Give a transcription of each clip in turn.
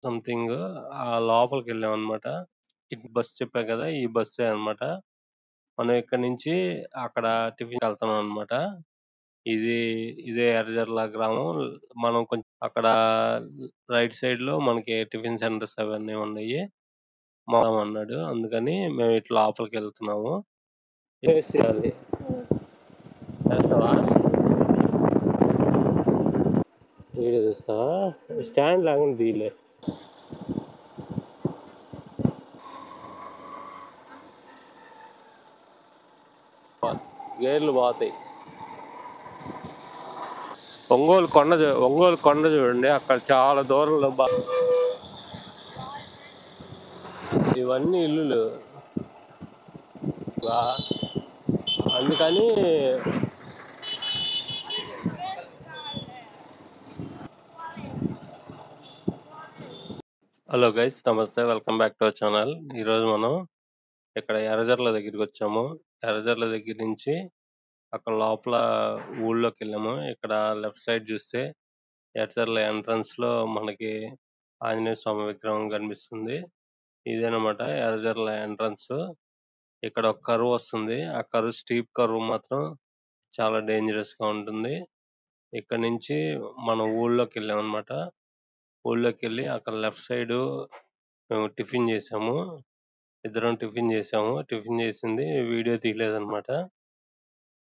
Something లోపలికెళ్ళామనమాట. Bus చెప్పా కదా! ఈ బస్సే అనమాట. మనం ఇక్కడి నుంచి అక్కడ టిఫిన్‌కెళ్తున్నాం అనమాట. ఇది ఇదే ఎర్రజర్ల గ్రామం. మనం కొంచెం అక్కడ రైట్ సైడ్‌లో మనకి టిఫిన్ సెంటర్స్ అవన్నీ ఉన్నాయి. అన్నాడు. అందుకని మేము ఇటు లోపలికెళ్తున్నాము. టేస్ట్ చేయాలి. చేస్తావా? వీడియో తీస్తావా? స్టాండ్ లాగా తీయలే. గేర్లు పోతాయి. ఒంగోలు కొండ చూడండి, అక్కడ చాలా దూరంలో ఇవన్నీ ఇల్లులు. అందుకని హలో గైస్, నమస్తే, welcome back to our channel. ఈరోజు మనం ఇక్కడ ఎర్రజర్ల దగ్గరికి వచ్చాము. ఎర్రజర్ల దగ్గర నుంచి అక్కడ లోపల ఊళ్ళోకి వెళ్ళాము. ఇక్కడ లెఫ్ట్ సైడ్ చూస్తే ఎర్రజర్ల ఎంట్రన్స్ లో మనకి ఆంజనేయ స్వామి విగ్రహం కనిపిస్తుంది. ఇదేనమాట ఎర్రజర్ల ఎంట్రన్స్. ఇక్కడ ఒక కర్వ్ వస్తుంది. ఆ కర్వ్ స్టీప్ కర్వ్ మాత్రం చాలా డేంజరస్ గా ఉంటుంది. ఇక్కడ నుంచి మనం ఊళ్ళోకి వెళ్ళాం అనమాట. ఊళ్ళోకి వెళ్ళి అక్కడ లెఫ్ట్ సైడ్ మేము టిఫిన్ చేసాము. ఇద్దరం టిఫిన్ చేసాము. టిఫిన్ చేసింది వీడియో తీయలేదన్నమాట.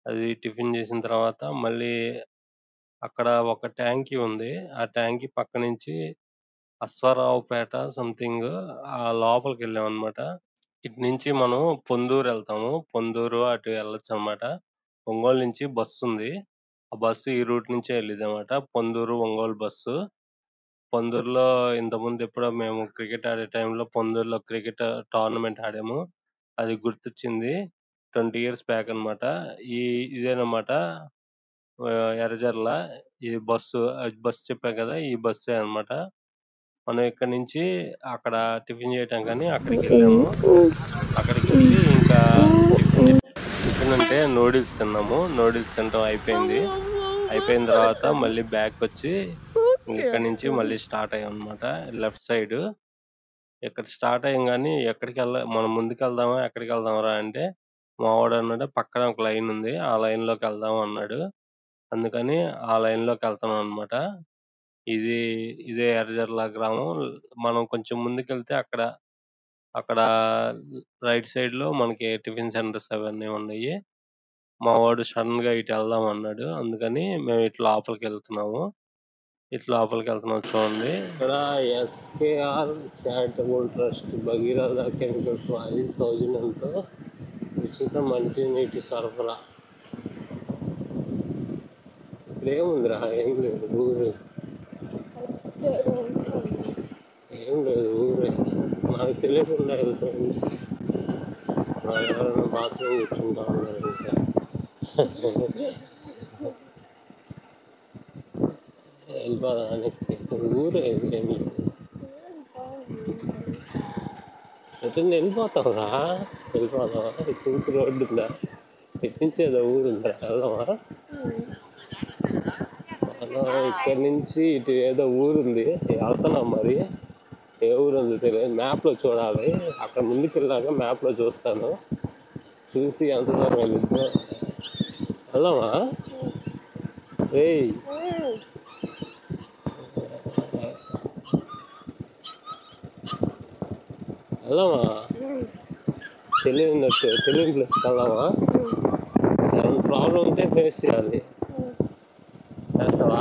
అది టిఫిన్ చేసిన తర్వాత మళ్ళీ అక్కడ ఒక ట్యాంకీ ఉంది. ఆ ట్యాంకీ పక్క నుంచి అశ్వారావుపేట సంథింగ్ ఆ లోపలికి వెళ్ళాం అనమాట. ఇటు నుంచి మనం పొందూరు వెళ్తాము. పొందూరు అటు వెళ్ళొచ్చు అనమాట. ఒంగోలు నుంచి బస్సు ఉంది. ఆ బస్సు ఈ రూట్ నుంచే వెళ్ళింది అనమాట. పొందూరు ఒంగోలు బస్సు. పొందూరులో ఇంతకుముందు ఎప్పుడో మేము క్రికెట్ ఆడే టైంలో పొందూరులో క్రికెట్ టోర్నమెంట్ ఆడాము. అది గుర్తొచ్చింది. 20 years బ్యాక్ అనమాట. ఇదేనమాట ఎర్రజర్ల. ఈ బస్సు చెప్పా కదా! ఈ బస్సే అనమాట. మనం ఇక్కడ నుంచి అక్కడ టిఫిన్ చేయటం కానీ అక్కడికి వెళ్ళాము. అక్కడికి వెళ్ళి ఇంకా టిఫిన్ అంటే నూడిల్స్ తిన్నాము. నూడిల్స్ తినటం అయిపోయింది. అయిపోయిన తర్వాత మళ్ళీ బ్యాక్ వచ్చి ఇక్కడ నుంచి మళ్ళీ స్టార్ట్ అయ్యాం అనమాట. లెఫ్ట్ సైడ్ ఇక్కడ స్టార్ట్ అయ్యాం కానీ మనం ముందుకు వెళ్దామా ఎక్కడికి వెళ్దామరా అంటే మా వాడు అన్నాడు పక్కన ఒక లైన్ ఉంది, ఆ లైన్ లోకి వెళ్దాం అన్నాడు. అందుకని ఆ లైన్ లోకి వెళ్తున్నాం అనమాట. ఇదే ఎర్రజర్ల గ్రామం. మనం కొంచెం ముందుకెళ్తే అక్కడ రైట్ సైడ్ లో మనకి టిఫిన్ సెంటర్స్ అవన్నీ ఉన్నాయి. మా వాడు సడన్ గా ఇటు వెళ్దాం అన్నాడు. అందుకని మేము ఇటు లోపలికి వెళ్తున్నాము. చూడండి. ఇక్కడ SKR charitable trust Bhagiratha chemicals వారి సౌజన్యంతో ఉచిత మంచినీటి సరఫరా. ఇక్కడ ఏముందిరా? ఏం లేదు, ఊరు ఏం లేదు, ఊరే. నాకు తెలియకుండా వెళ్తుంది. ఎవరైనా బాత్రూమ్ కూర్చుంటా ఉన్నారు. ఇంకా వెళ్ళిపోదానికి ఊరే. ఏం లేదు. ఎట్లా వెళ్ళిపోతావురా? వెళ్ళిపోదామా? ఇట్నుంచి రోడ్డు ఉందా? ఇట్నుంచి ఏదో ఊరు ఉందా? వెళ్దామా? ఇక్కడి నుంచి ఇటు ఏదో ఊరుంది, వెళ్తున్నాం. మరి ఏ ఊరు ఉందో తెలియదు. మ్యాప్లో చూడాలి. అక్కడ ముందుకు వెళ్ళాక మ్యాప్లో చూస్తాను. చూసి ఎంత దూరం వెళ్ళిద్దో. వెళ్దామా? రేయ్, వెళ్దామా? తెలియని ప్లేస్కి వెళ్దామా? ఏమైనా ప్రాబ్లం ఉంటే ఫేస్ చేయాలి. చేస్తావా?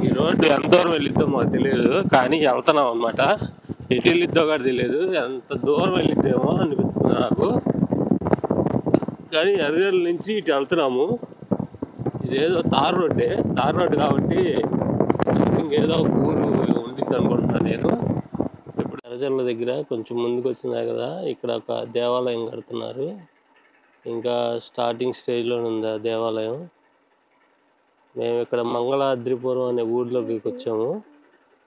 ఈ రోడ్డు ఎంత దూరం వెళ్ళిద్దో మాకు తెలియదు, కానీ వెళ్తున్నాం అనమాట. ఎటు వెళ్ళిద్దో కూడా తెలియదు. ఎంత దూరం వెళ్ళిద్దేమో అనిపిస్తుంది నాకు. కానీ ఎర్రజర్ల నుంచి ఇటు వెళ్తున్నాము. ఇదేదో తార్ రోడ్డు కాబట్టి సంథింగ్ ఏదో ఒక ఊరు ఉండిద్ది అనుకుంటున్నాను నేను. ఇప్పుడు ఎర్రజర్ల దగ్గర కొంచెం ముందుకు వచ్చినా కదా, ఇక్కడ ఒక దేవాలయం కడుతున్నారు. ఇంకా స్టార్టింగ్ స్టేజ్లో ఉంది ఆ దేవాలయం. మేము ఇక్కడ మంగళాద్రిపురం అనే ఊర్లోకి వచ్చాము.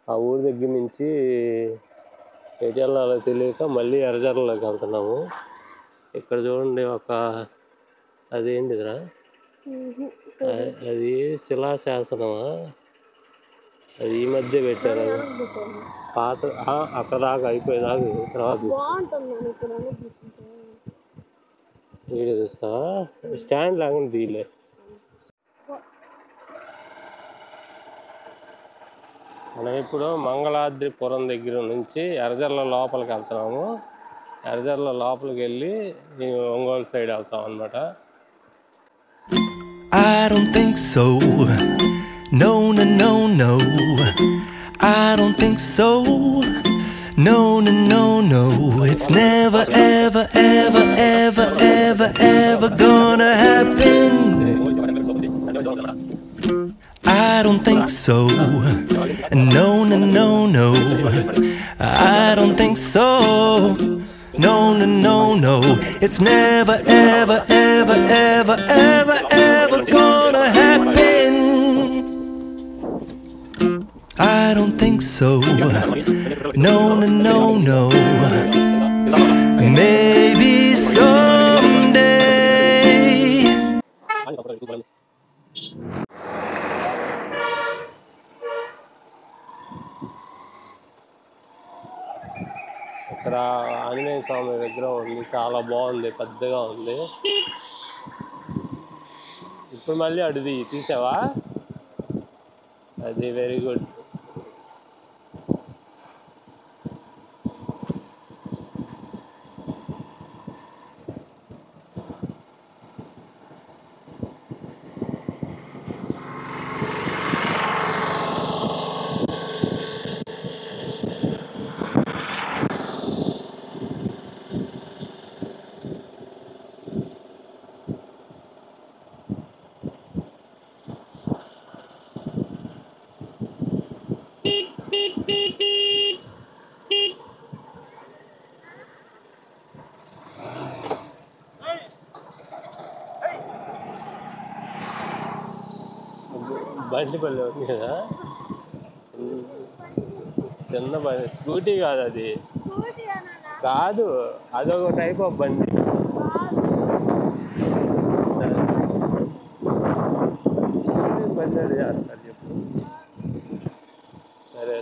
ఆ ఊరి దగ్గర నుంచి ఎటు వెళ్ళాలో తెలియక మళ్ళీ ఎర్రజర్లలోకి వెళ్తున్నాము. ఇక్కడ చూడండి, అదేంటిదిరా? అది శిలాశాసనమా? అది ఈ మధ్య పెట్టారు. పాత అక్కడ దాకా అయిపోయేదాకా తర్వాత వీడియో చూస్తావా? స్టాండ్ లాగా తీయలే. మనం ఇప్పుడు మంగళాద్రిపురం దగ్గర నుంచి ఎర్రజర్ల లోపలికి వెళ్తున్నాము. ఎర్రజర్ల లోపలికి వెళ్ళి ఒంగోలు సైడ్ వెళ్తాం అన్నమాట. I don't think so. No, no, no, no. I don't think so. No, no, no, no. It's never, ever, ever, ever, ever, ever gonna happen. I don't think so. No, no, no, no. I don't think so. No, no, no, no. It's never, ever, ever, ever, ever, ever gonna happen. I don't think so. No, no, no, no. Maybe someday. ఇక్కడ ఆంజనేయ స్వామి విగ్రహం ఉంది. చాలా బాగుంది, పెద్దగా ఉంది. ఇప్పుడు మళ్ళీ అడిది తీసావా? అది వెరీ గుడ్. బండి పల్లె ఉంది కదా, చిన్న బండి. స్కూటీ కాదు అది, కాదు, అదొక టైప్ ఆఫ్ బండి. బండి అది చేస్తారు చెప్పు. సరే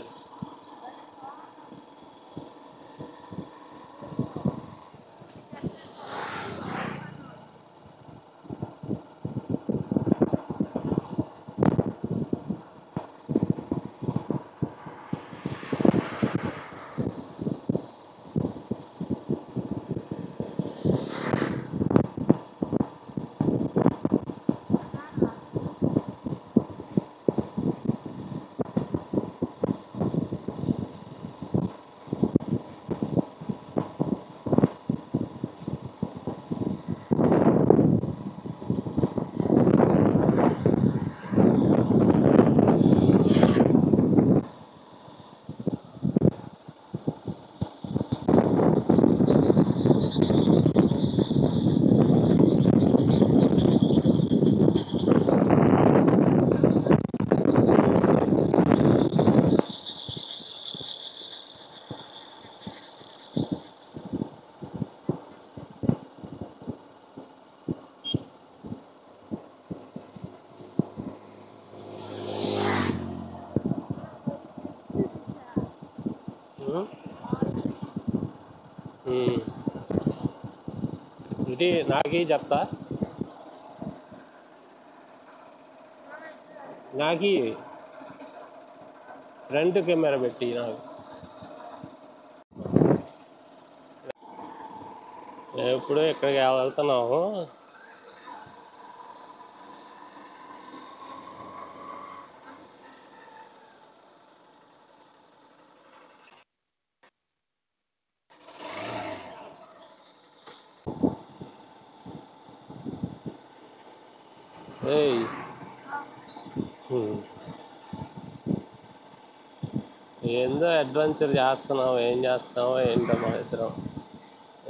ఇది నాకే చెప్తా, నాకి ఫ్రంట్ కెమెరా పెట్టి నాకు. ఎప్పుడు ఇక్కడికి వెళ్తున్నాము. ఏందో అడ్వెంచర్ చేస్తున్నావు, ఏం చేస్తున్నావో ఏంటో మా ఇద్దరం.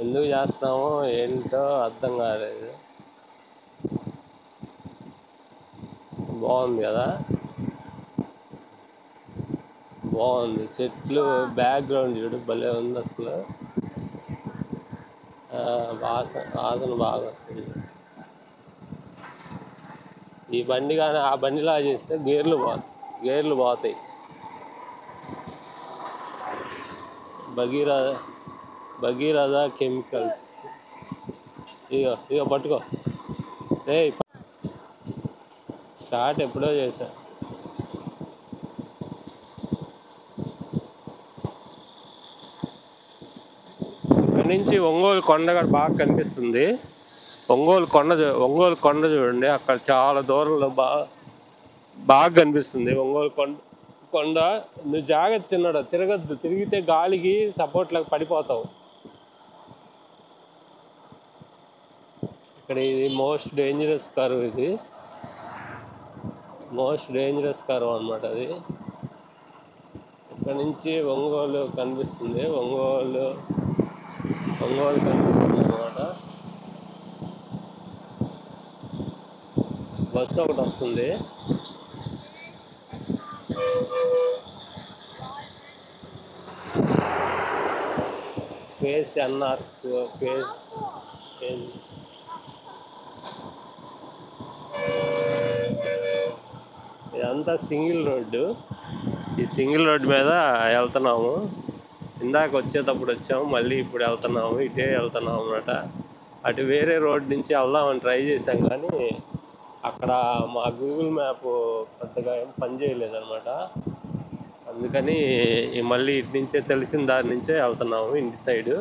ఎందుకు చేస్తున్నామో ఏంటో అర్థం కాలేదు. బాగుంది కదా, బాగుంది. చెట్లు బ్యాక్గ్రౌండ్ చూడు, భలే ఉంది అసలు. వాసన బాగా వస్తుంది. ఈ బండి కానీ ఆ బండిలా చేస్తే గేర్లు పోతాయి. భగీరథ కెమికల్స్. ఇగో పట్టుకో. స్టార్ట్ ఎప్పుడో చేశా. ఇక్కడ నుంచి ఒంగోలు కొండ బాగా కనిపిస్తుంది. ఒంగోలు కొండ చూడండి, అక్కడ చాలా దూరంలో బాగా కనిపిస్తుంది ఒంగోలు కొండ. నువ్వు జాగ్రత్త చిన్నడా, తిరగద్దు. తిరిగితే గాలికి సపోర్ట్లకు పడిపోతావు. ఇక్కడ ఇది మోస్ట్ డేంజరస్ కర్వ్. ఇది మోస్ట్ డేంజరస్ కర్వ్ అన్నమాట. అది ఇక్కడ నుంచి ఒంగోలు కనిపిస్తుంది. ఒంగోలు కనిపిస్తుంది అన్నమాట. బస్సు ఒకటి వస్తుంది. ఫేస్ ఎన్ఆర్స్ ఇదంతా సింగిల్ రోడ్డు. ఈ సింగిల్ రోడ్డు మీద వెళ్తున్నాము. ఇందాక వచ్చేటప్పుడు వచ్చాము, మళ్ళీ ఇప్పుడు వెళ్తున్నాము. ఇటే వెళ్తున్నాము అన్నమాట. అటు వేరే రోడ్ నుంచి వెళ్దామని ట్రై చేసాం, కానీ అక్కడ మా గూగుల్ మ్యాప్ పెద్దగా ఏం పనిచేయలేదు అనమాట. అందుకని మళ్ళీ ఇటు నుంచే తెలిసిన దారి నుంచే వెళ్తున్నాము ఇంటి సైడు.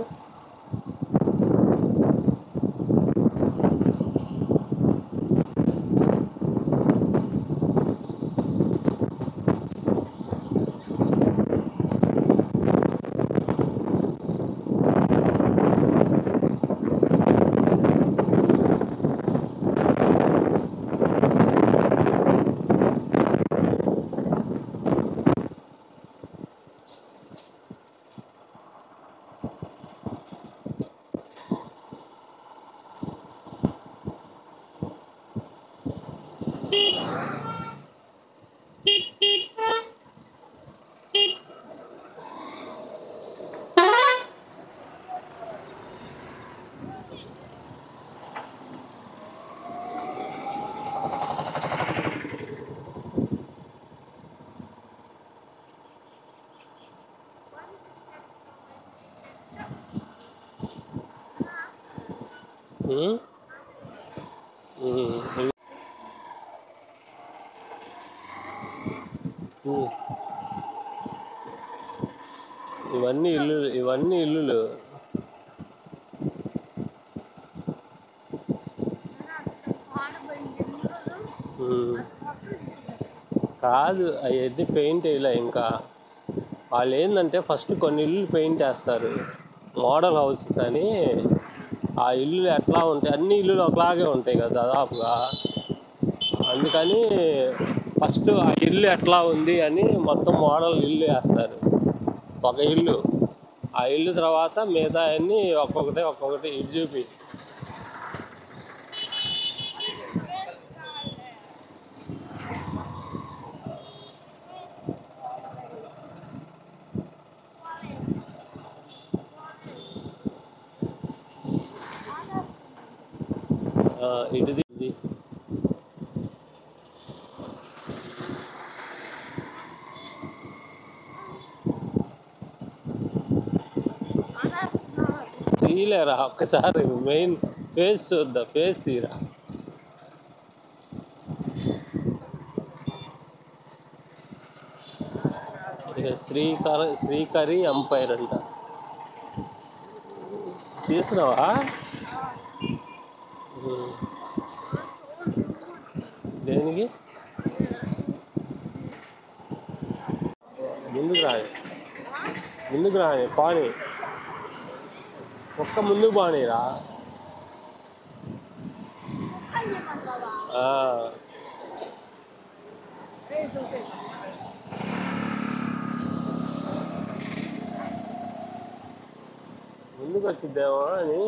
ఇవన్నీ ఇల్లులు. కాదు, అవన్నీ పెయింట్ వేయలే ఇంకా. వాళ్ళు ఏంటంటే ఫస్ట్ కొన్ని ఇల్లు పెయింట్ వేస్తారు, మోడల్ హౌసెస్ అని. ఆ ఇల్లు ఎట్లా ఉంటాయి, అన్ని ఇల్లులు ఒకలాగే ఉంటాయి కదా దాదాపుగా. అందుకని ఫస్ట్ ఆ ఇల్లు ఎట్లా ఉంది అని మొత్తం మోడల్ ఇల్లు వేస్తారు, ఒక ఇల్లు. ఆ ఇల్లు తర్వాత మిగతా అన్ని ఒక్కొక్కటి ఇటు చూపి. ఇటుది తీలేరా ఒక్కసారి, మెయిన్ ఫేస్ చూద్దా, ఫేస్ తీరా. శ్రీకరి ఎంపైర్ అంట. తీసినావా? దేనికి? ముందుకు రాని పాని, ఒక్క ముందుకు పానీరా. ముందుకు వచ్చిద్దేమో అని.